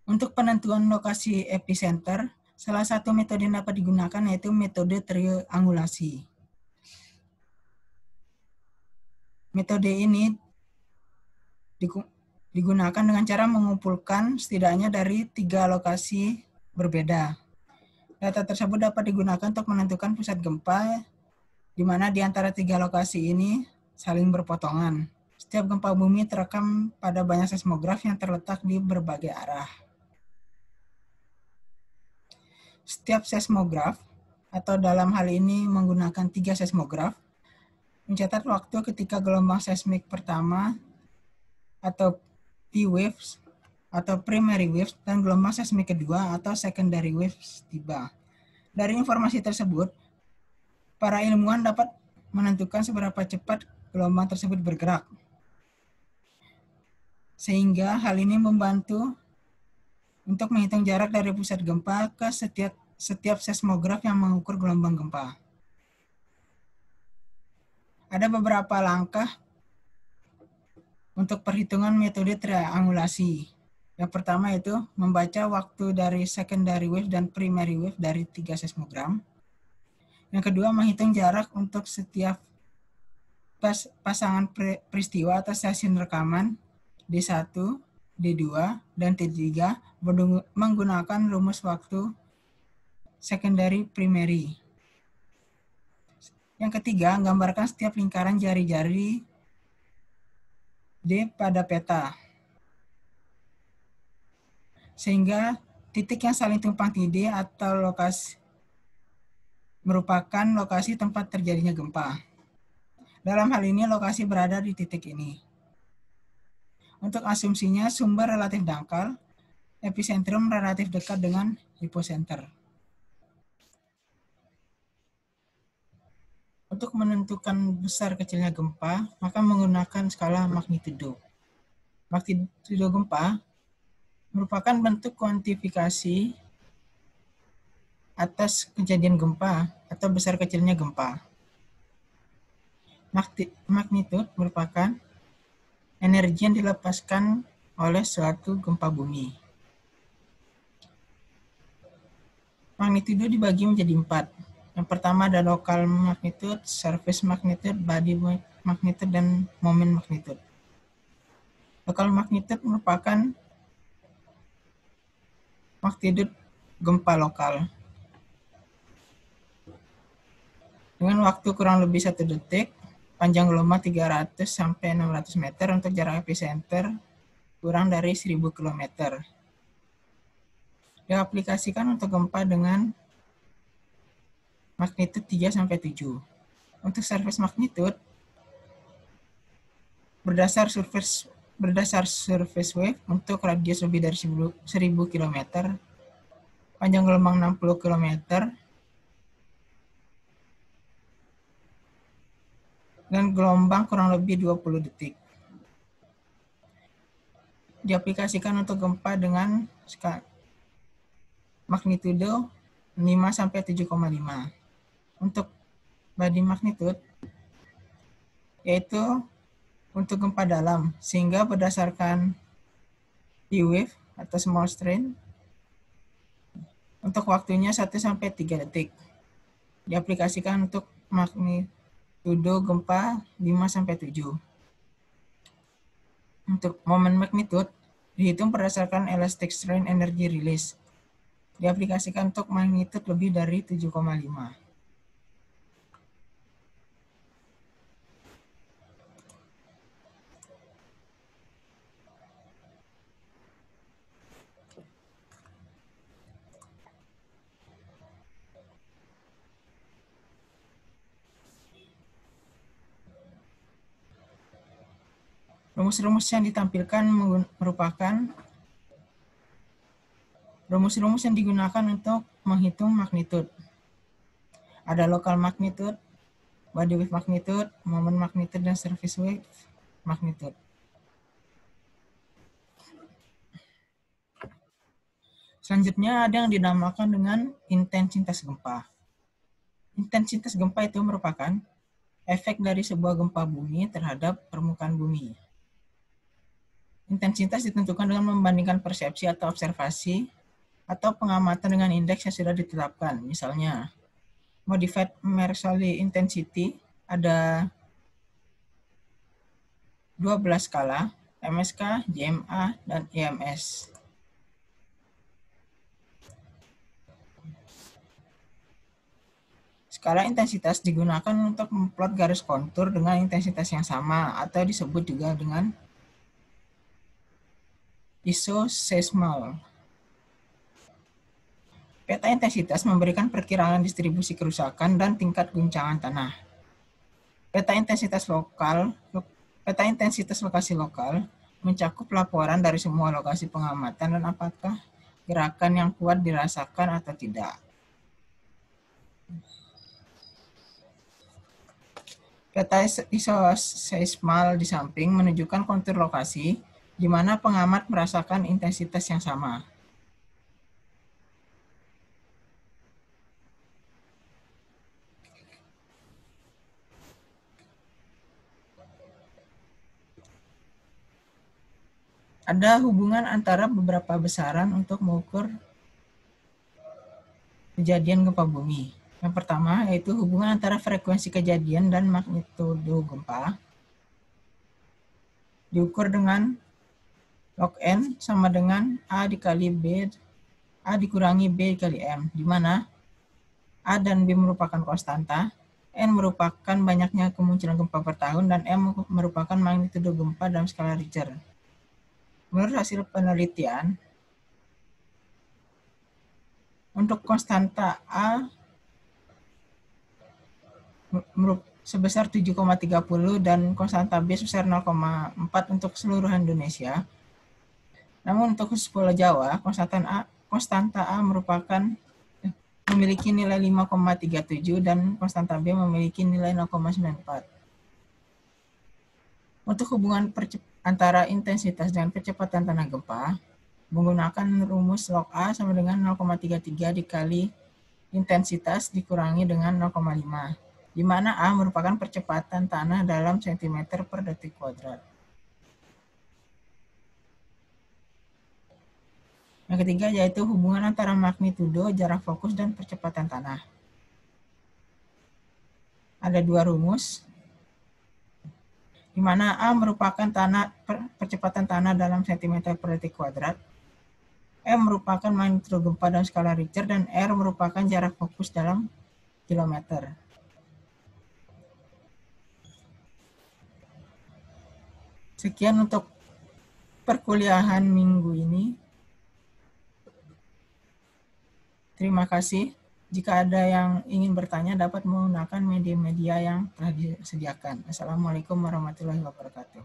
Untuk penentuan lokasi epicenter, salah satu metode yang dapat digunakan yaitu metode triangulasi. Metode ini digunakan dengan cara mengumpulkan setidaknya dari 3 lokasi berbeda. Data tersebut dapat digunakan untuk menentukan pusat gempa, di mana di antara 3 lokasi ini saling berpotongan. Setiap gempa bumi terekam pada banyak seismograf yang terletak di berbagai arah. Setiap seismograf, atau dalam hal ini menggunakan 3 seismograf, mencatat waktu ketika gelombang seismik pertama atau P-waves atau primary waves dan gelombang seismik kedua atau secondary waves tiba. Dari informasi tersebut, para ilmuwan dapat menentukan seberapa cepat gelombang tersebut bergerak. Sehingga hal ini membantu untuk menghitung jarak dari pusat gempa ke setiap seismograf yang mengukur gelombang gempa. Ada beberapa langkah untuk perhitungan metode triangulasi. Yang pertama itu membaca waktu dari secondary wave dan primary wave dari 3 seismogram. Yang kedua, menghitung jarak untuk setiap pasangan peristiwa atau stasiun rekaman D1, D2, dan T3 menggunakan rumus waktu secondary primary. Yang ketiga, gambarkan setiap lingkaran jari-jari D pada peta. Sehingga titik yang saling tumpang tindih atau lokasi merupakan lokasi tempat terjadinya gempa. Dalam hal ini, lokasi berada di titik ini. Untuk asumsinya, sumber relatif dangkal, epicentrum relatif dekat dengan hipocenter. Untuk menentukan besar kecilnya gempa, maka menggunakan skala magnitudo. Magnitudo gempa merupakan bentuk kuantifikasi atas kejadian gempa atau besar kecilnya gempa. Magnitudo merupakan energi yang dilepaskan oleh suatu gempa bumi. Magnitudo dibagi menjadi 4. Yang pertama ada local magnitude, surface magnitude, body magnitude, dan moment magnitude. Local magnitude merupakan magnitude gempa lokal dengan waktu kurang lebih 1 detik, panjang gelombang 300 sampai 600 meter untuk jarak epicenter kurang dari 1000 km. Diaplikasikan untuk gempa dengan magnitude 3 sampai 7. Untuk surface magnitude berdasar surface wave untuk radius lebih dari 1000 km, panjang gelombang 60 km, dan gelombang kurang lebih 20 detik. Diaplikasikan untuk gempa dengan magnitudo 5 sampai 7,5. Untuk body magnitude yaitu untuk gempa dalam, sehingga berdasarkan P-wave atau small strain untuk waktunya 1 sampai 3 detik. Diaplikasikan untuk magnitudo gempa 5 sampai 7. Untuk moment magnitude dihitung berdasarkan elastic strain energy release. Diaplikasikan untuk magnitude lebih dari 7,5. Rumus-rumus yang ditampilkan merupakan rumus-rumus yang digunakan untuk menghitung magnitude. Ada local magnitude, body wave magnitude, moment magnitude, dan surface wave magnitude. Selanjutnya ada yang dinamakan dengan intensitas gempa. Intensitas gempa itu merupakan efek dari sebuah gempa bumi terhadap permukaan bumi. Intensitas ditentukan dengan membandingkan persepsi atau observasi atau pengamatan dengan indeks yang sudah ditetapkan. Misalnya, Modified Mercalli Intensity ada 12 skala, MSK, JMA, dan EMS. Skala intensitas digunakan untuk memplot garis kontur dengan intensitas yang sama atau disebut juga dengan isoseismal. Peta intensitas memberikan perkiraan distribusi kerusakan dan tingkat guncangan tanah. Peta intensitas lokasi lokal mencakup laporan dari semua lokasi pengamatan dan apakah gerakan yang kuat dirasakan atau tidak. Peta isoseismal di samping menunjukkan kontur lokasi di mana pengamat merasakan intensitas yang sama. Ada hubungan antara beberapa besaran untuk mengukur kejadian gempa bumi. Yang pertama yaitu hubungan antara frekuensi kejadian dan magnitudo gempa diukur dengan log N sama dengan A dikali B, A dikurangi B dikali M, di mana A dan B merupakan konstanta, N merupakan banyaknya kemunculan gempa per tahun, dan M merupakan magnitudo gempa dalam skala Richter. Menurut hasil penelitian, untuk konstanta A sebesar 7,30 dan konstanta B sebesar 0,4 untuk seluruh Indonesia. Namun untuk khusus Pulau Jawa, konstanta A memiliki nilai 5,37 dan konstanta B memiliki nilai 0,94. Untuk hubungan antara intensitas dan kecepatan tanah gempa, menggunakan rumus log A sama dengan 0,33 dikali intensitas dikurangi dengan 0,5. Di mana A merupakan percepatan tanah dalam cm per detik kuadrat. Yang ketiga yaitu hubungan antara magnitudo, jarak fokus, dan percepatan tanah. Ada dua rumus, di mana A merupakan percepatan tanah dalam cm per detik kuadrat, M merupakan magnitudo gempa dalam skala Richter, dan R merupakan jarak fokus dalam kilometer. Sekian untuk perkuliahan minggu ini. Terima kasih. Jika ada yang ingin bertanya, dapat menggunakan media-media yang telah disediakan. Assalamualaikum warahmatullahi wabarakatuh.